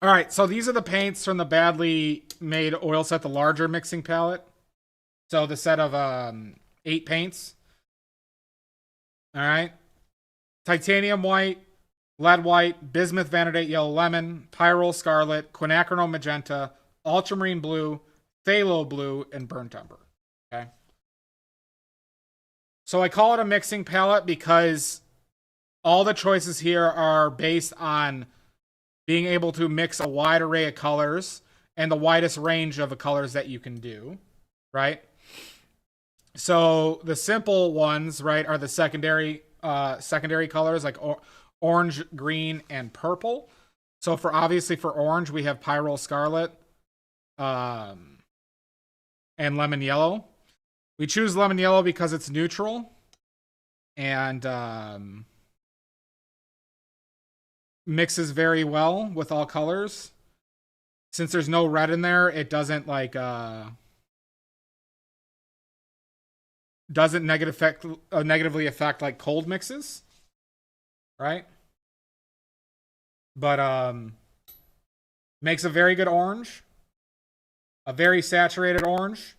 All right, so these are the paints from the badly made oil set, the larger mixing palette. So the set of 8 paints. All right. Titanium white, lead white, bismuth vanadate yellow lemon, pyrrole scarlet, quinacridone magenta, ultramarine blue, phthalo blue, and burnt umber. Okay. So I call it a mixing palette because all the choices here are based on being able to mix a wide array of colors and the widest range of the colors that you can do, right? So the simple ones, right, are the secondary colors like orange, green, and purple. So for orange, we have pyrrole scarlet and lemon yellow. We choose lemon yellow because it's neutral and mixes very well with all colors. Since there's no red in there, it doesn't negatively affect like cold mixes, right? But makes a very good orange, a very saturated orange.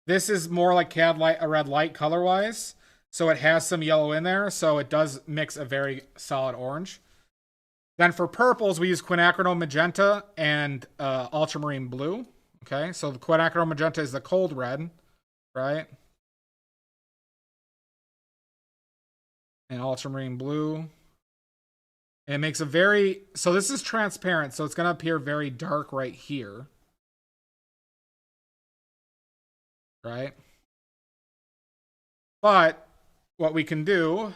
This is more like a red light color wise, so it has some yellow in there, so it does mix a very solid orange. Then for purples, we use quinacridone magenta and ultramarine blue. Okay, so the quinacridone magenta is the cold red, right? And ultramarine blue. And it makes a very... So this is transparent, so it's going to appear very dark right here. Right? But what we can do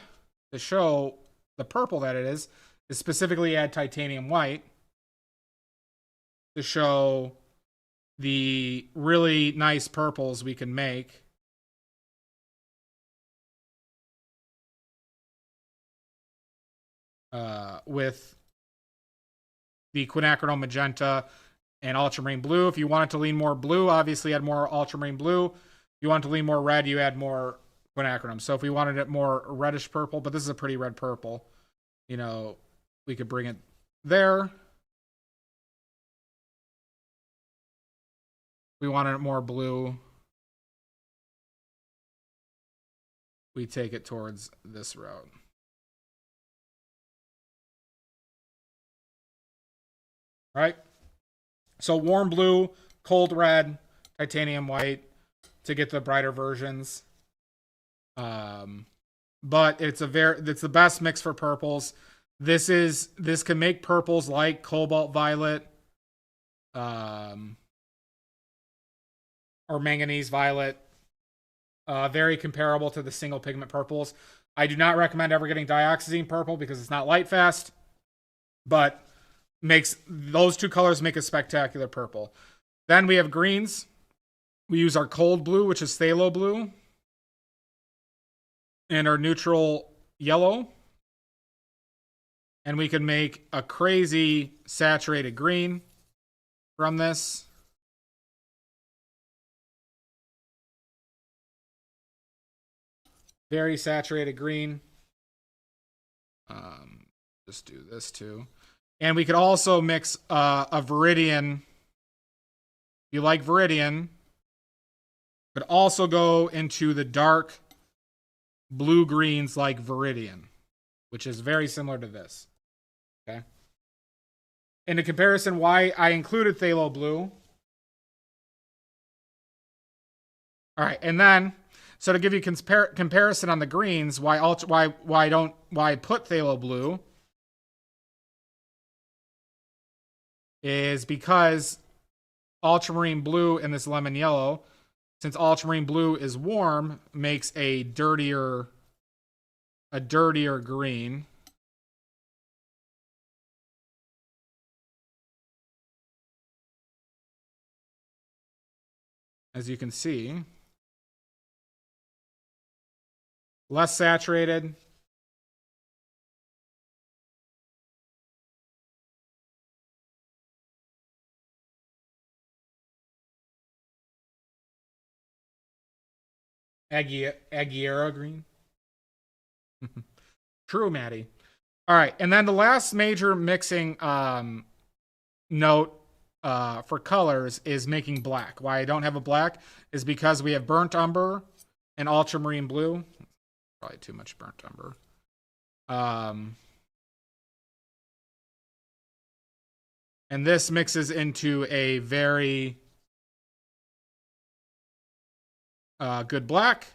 to show the purple that it is specifically add titanium white to show the really nice purples we can make. With the quinacridone magenta and ultramarine blue. If you want it to lean more blue, obviously add more ultramarine blue. If you want it to lean more red, you add more quinacridone. So if we wanted it more reddish purple, but this is a pretty red purple, you know, we could bring it there. We wanted it more blue. We take it towards this route. Right? So warm blue, cold red, titanium white to get the brighter versions. But it's the best mix for purples. This can make purples like cobalt violet, or manganese violet. Very comparable to the single pigment purples. I do not recommend ever getting dioxazine purple because it's not light fast, but those two colors make a spectacular purple. Then we have greens. We use our cold blue, which is phthalo blue, and our neutral yellow. And we can make a crazy saturated green from this. Very saturated green. Just do this too. And we could also mix a Viridian. If you like Viridian, could also go into the dark blue greens like Viridian, which is very similar to this. Okay. In a comparison, why I included phthalo blue. All right, and then so to give you comparison on the greens, why I put phthalo blue is because ultramarine blue and this lemon yellow, since ultramarine blue is warm, makes a dirtier green. As you can see, less saturated. Aguilera green. True, Maddie. All right, and then the last major mixing note for colors is making black. Why I don't have a black is because we have burnt umber and ultramarine blue. Probably too much burnt umber. And this mixes into a very good black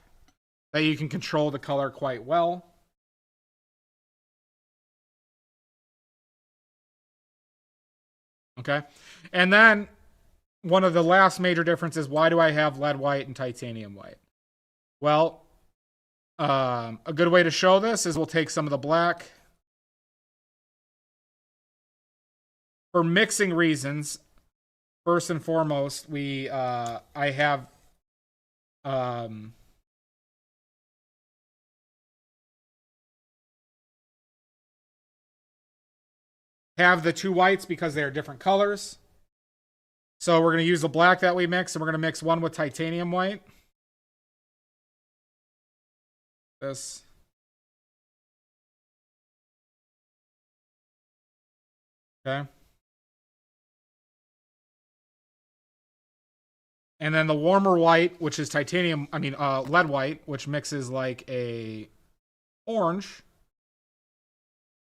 that you can control the color quite well. Okay. And then one of the last major differences, why do I have lead white and titanium white? Well, a good way to show this is we'll take some of the black. For mixing reasons, first and foremost, I have the two whites because they are different colors. So we're going to use the black that we mix, and we're going to mix one with titanium white. This. Okay. And then the warmer white, which is lead white, which mixes like a orange.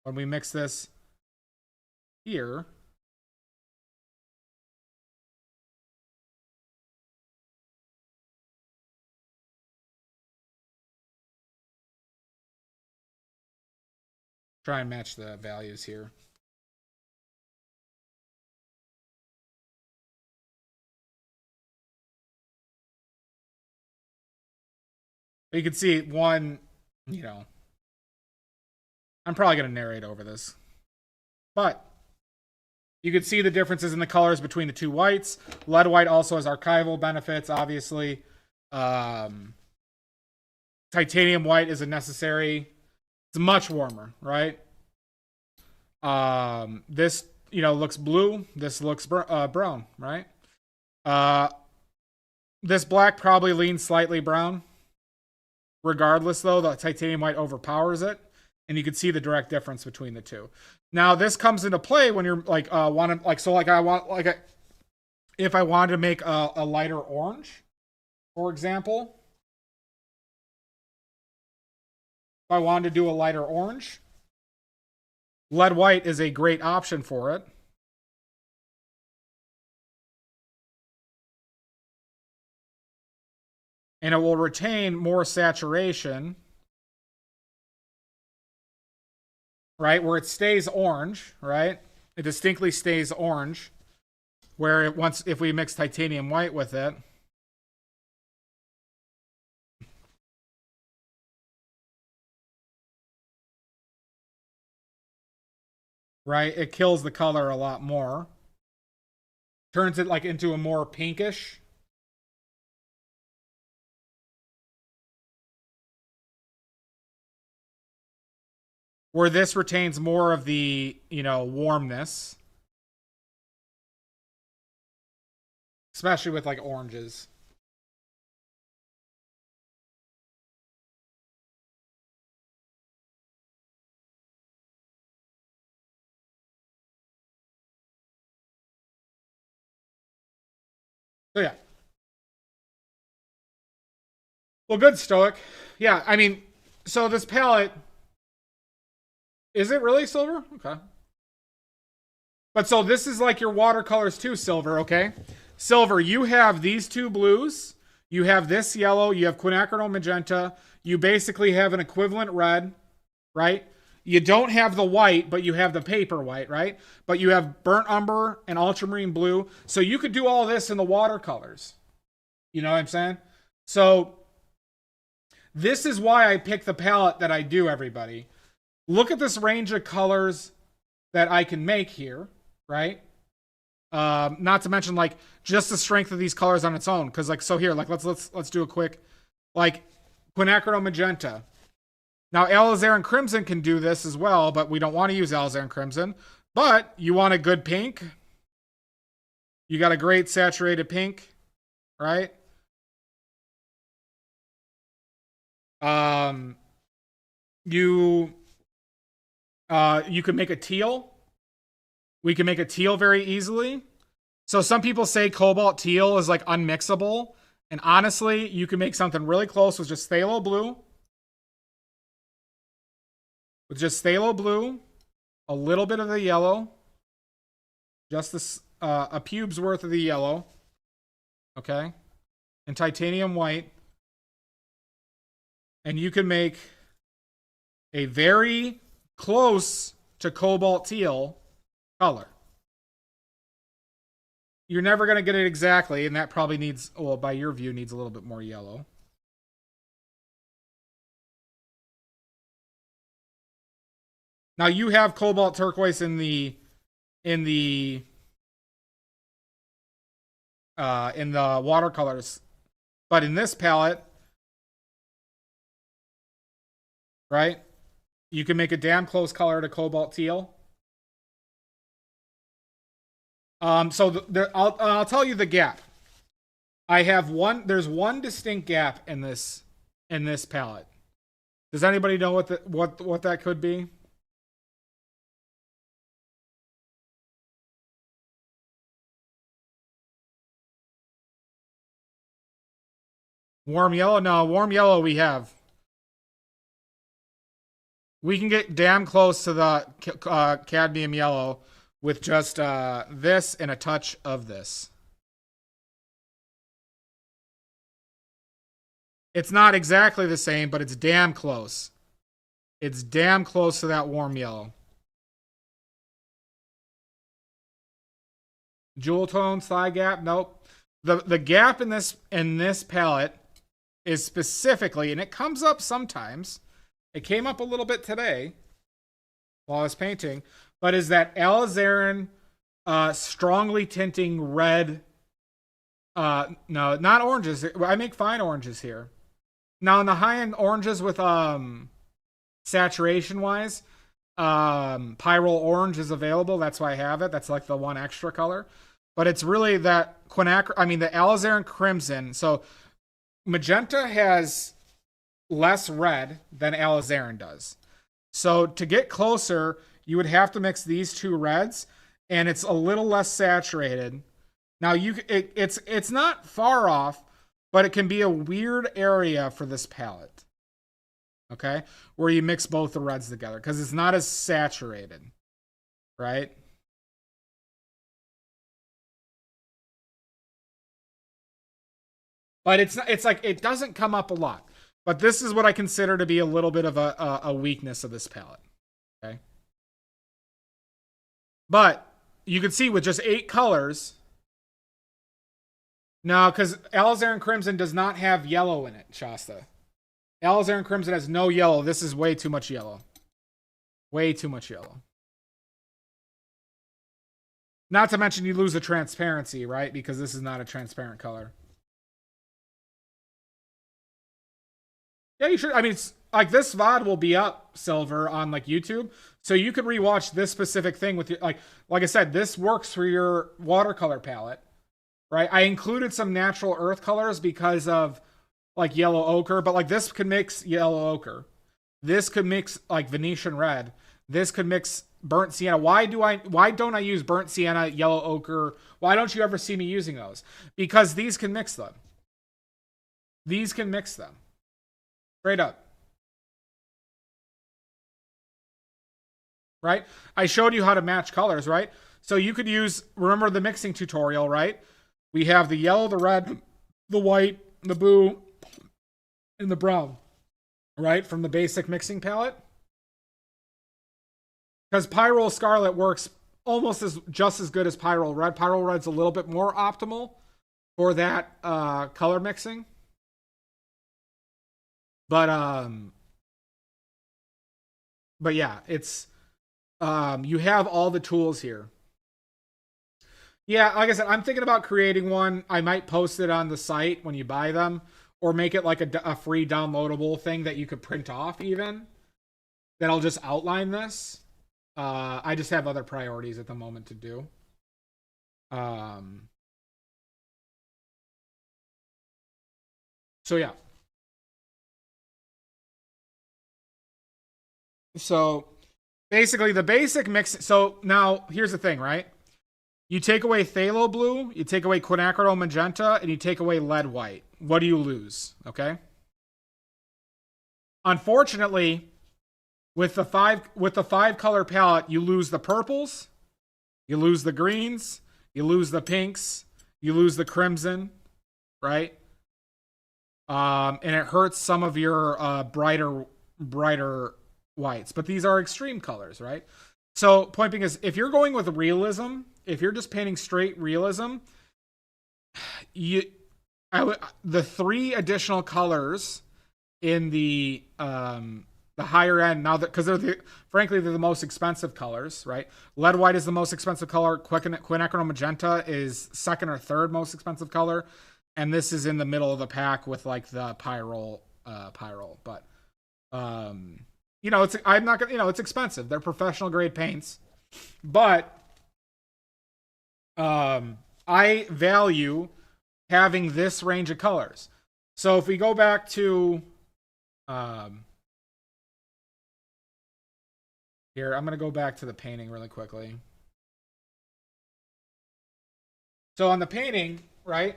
When we mix this here, try and match the values here. But you can see one, I'm probably going to narrate over this. But you can see the differences in the colors between the two whites. Lead white also has archival benefits, obviously. Titanium white is a necessary. It's much warmer, right? This, looks blue. This looks brown, right? This black probably leans slightly brown. Regardless, though, the titanium white overpowers it, and you can see the direct difference between the two. Now, this comes into play when you're if I wanted to make a lighter orange, for example. If I wanted to do a lighter orange, lead white is a great option for it. And it will retain more saturation, right? Where it stays orange, right? It distinctly stays orange. Where if we mix titanium white with it, right? It kills the color a lot more. Turns it into a more pinkish. Where this retains more of the, warmness. Especially with oranges. So yeah. Well, good, Stoic. Yeah, so this palette, is it really silver? Okay. But so this is your watercolors too, Silver, okay? Silver, you have these two blues. You have this yellow. You have quinacridone magenta. You basically have an equivalent red, right? You don't have the white, but you have the paper white, right? But you have burnt umber and ultramarine blue. So you could do all this in the watercolors. You know what I'm saying? So this is why I pick the palette that I do, everybody. Look at this range of colors that I can make here, right? Not to mention just the strength of these colors on its own. Because so here, let's do a quick quinacridone magenta. Now alizarin crimson can do this as well, but we don't want to use alizarin crimson. But you want a good pink. You got a great saturated pink, right? You can make a teal. We can make a teal very easily. So some people say cobalt teal is like unmixable. And honestly, you can make something really close with just phthalo blue. With just phthalo blue, a little bit of the yellow, just this, a pube's worth of the yellow. Okay. And titanium white. And you can make a very close to cobalt teal color. You're never going to get it exactly, and that probably needs, well, by your view, needs a little bit more yellow. Now you have cobalt turquoise in the watercolors, but in this palette, right, you can make a damn close color to cobalt teal. So I'll tell you the gap. I have there's one distinct gap in this palette. Does anybody know what that could be? Warm yellow? No, warm yellow we have. We can get damn close to the cadmium yellow with just this and a touch of this. It's not exactly the same, but it's damn close. It's damn close to that warm yellow. Jewel tone, side gap, nope. The gap in this palette is specifically, and it comes up sometimes. It came up a little bit today while I was painting, but is that alizarin strongly tinting red. No, not oranges. I make fine oranges here. Now in the high-end oranges with saturation wise, Pyrrole orange is available. That's why I have it. That's like the one extra color. But it's really that the alizarin crimson. So magenta has less red than alizarin does. So to get closer, you would have to mix these two reds, and it's a little less saturated. Now it's not far off, but it can be a weird area for this palette. Okay? Where you mix both the reds together because it's not as saturated. Right? But it's like it doesn't come up a lot. But this is what I consider to be a little bit of a weakness of this palette. Okay? But you can see with just 8 colors. No, because alizarin crimson does not have yellow in it, Shasta. Alizarin crimson has no yellow. This is way too much yellow. Way too much yellow. Not to mention you lose the transparency, right? Because this is not a transparent color. Yeah, you should. I mean, it's, like this VOD will be up, Silver, on like YouTube. So you could rewatch this specific thing with your, like I said, this works for your watercolor palette, right? I included some natural earth colors because of like yellow ochre, but like this could mix yellow ochre. This could mix like Venetian red. This could mix burnt sienna. Why don't I use burnt sienna, yellow ochre? Why don't you ever see me using those? Because these can mix them. These can mix them. Straight up. Right? I showed you how to match colors, right? So you could use, remember the mixing tutorial, right? We have the yellow, the red, the white, the blue, and the brown, right? From the basic mixing palette. Because Pyrrole Scarlet works almost just as good as Pyrrole Red. Pyrrole Red's a little bit more optimal for that color mixing. But yeah, it's you have all the tools here. Yeah, like I said, I'm thinking about creating one. I might post it on the site when you buy them, or make it like a free downloadable thing that you could print off even. That'll just outline this. I just have other priorities at the moment to do. So yeah. So basically the basic mix. So now here's the thing, right? You take away phthalo blue, you take away quinacridone magenta, and you take away lead white. What do you lose? Okay. Unfortunately, with the five color palette, you lose the purples, you lose the greens, you lose the pinks, you lose the crimson, right? And it hurts some of your brighter whites. But these are extreme colors, right? So point being is, if you're going with realism, if you're just painting straight realism, the 3 additional colors in the higher end now, that because frankly they're the most expensive colors, right? Lead white is the most expensive color. Quinacridone magenta is second or third most expensive color, and this is in the middle of the pack with like the pyrrole. But it's I'm not gonna it's expensive. They're professional grade paints, but I value having this range of colors. So if we go back to here, I'm going to go back to the painting really quickly. So on the painting, right,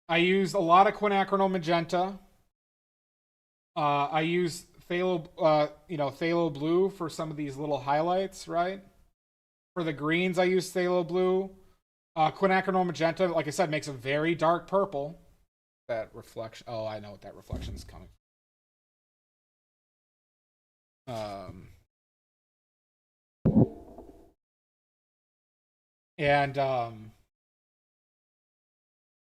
I used a lot of quinacridone magenta. I used phthalo blue for some of these little highlights, right? For the greens, I used phthalo blue. Quinacridone magenta, like I said, makes a very dark purple. That reflection. Oh, I know what that reflection is coming. And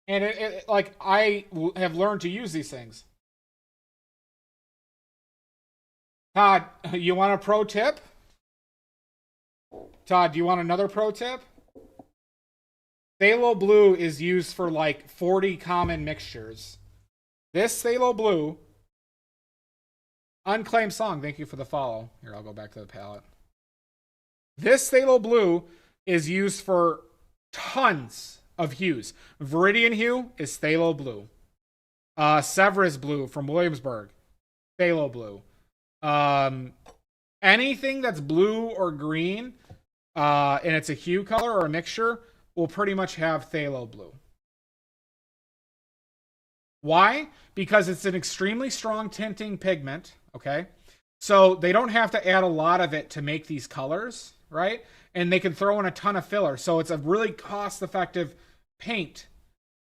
it like I have learned to use these things. Todd, you want a pro tip? Todd, do you want another pro tip? Phthalo blue is used for like 40 common mixtures. This phthalo blue, unclaimed song, thank you for the follow. Here, I'll go back to the palette. This phthalo blue is used for tons of hues. Viridian hue is phthalo blue. Severus blue from Williamsburg, phthalo blue. Anything that's blue or green, and it's a hue color or a mixture, will pretty much have phthalo blue. Why? Because it's an extremely strong tinting pigment, okay? So they don't have to add a lot of it to make these colors, right? And they can throw in a ton of filler. So it's a really cost-effective paint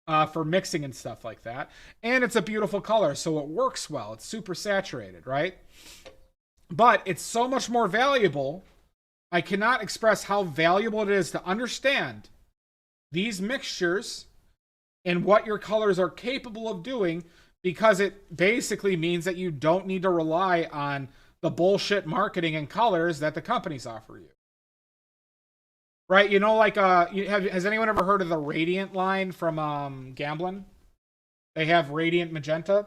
for mixing and stuff like that. And it's a beautiful color, so it works well. It's super saturated, right? But it's so much more valuable. I cannot express how valuable it is to understand these mixtures and what your colors are capable of doing, because it basically means that you don't need to rely on the bullshit marketing and colors that the companies offer you. Right? You know, like, has anyone ever heard of the Radiant line from Gamblin'? They have Radiant Magenta.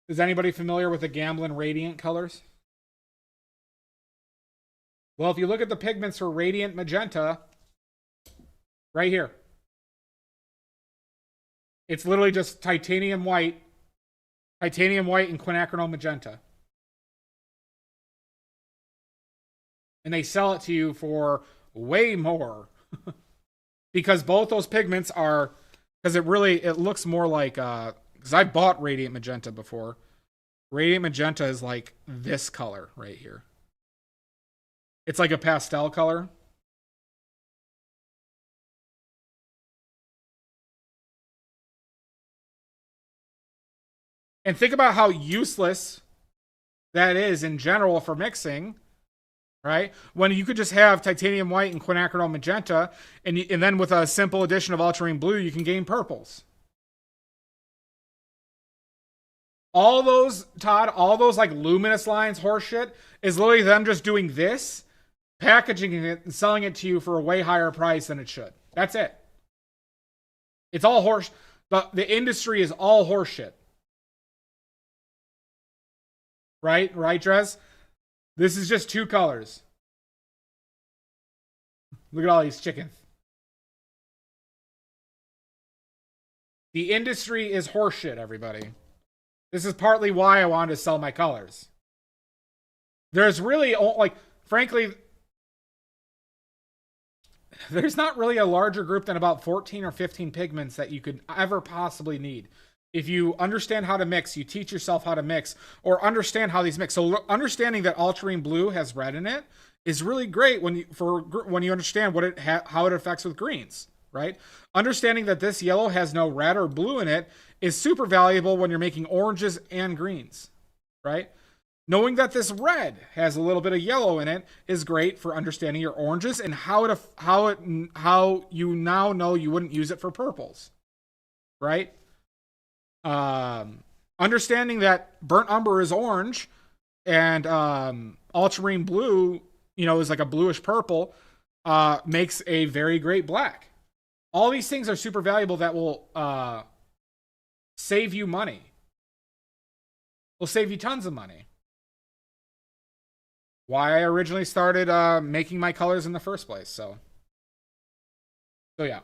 Is anybody familiar with the Gamblin' Radiant colors? Well, if you look at the pigments for Radiant Magenta, right here, it's literally just titanium white and quinacridone magenta. And they sell it to you for way more. Because both those pigments are, because it looks more like, because I bought Radiant Magenta before. Radiant Magenta is like this color right here. It's like a pastel color. And think about how useless that is in general for mixing, right? When you could just have titanium white and quinacridone magenta, and then with a simple addition of ultramarine blue, you can gain purples. All those, Todd, all those like luminous lines horseshit is literally them just doing this, packaging it, and selling it to you for a way higher price than it should. That's it. It's all horse. The industry is all horseshit. Right, Drez? This is just 2 colors. Look at all these chickens. The industry is horseshit, everybody. This is partly why I wanted to sell my colors. There's really, like, frankly, there's not really a larger group than about 14 or 15 pigments that you could ever possibly need. If you understand how to mix, you teach yourself how to mix, or understand how these mix. So understanding that ultramarine blue has red in it is really great when you understand how it affects with greens, right? Understanding that this yellow has no red or blue in it is super valuable when you're making oranges and greens, right? Knowing that this red has a little bit of yellow in it is great for understanding your oranges and how you now know you wouldn't use it for purples, right? Understanding that burnt umber is orange and ultramarine blue, is like a bluish purple, makes a very great black. All these things are super valuable that will save you money. Will save you tons of money. Why I originally started making my colors in the first place. So yeah.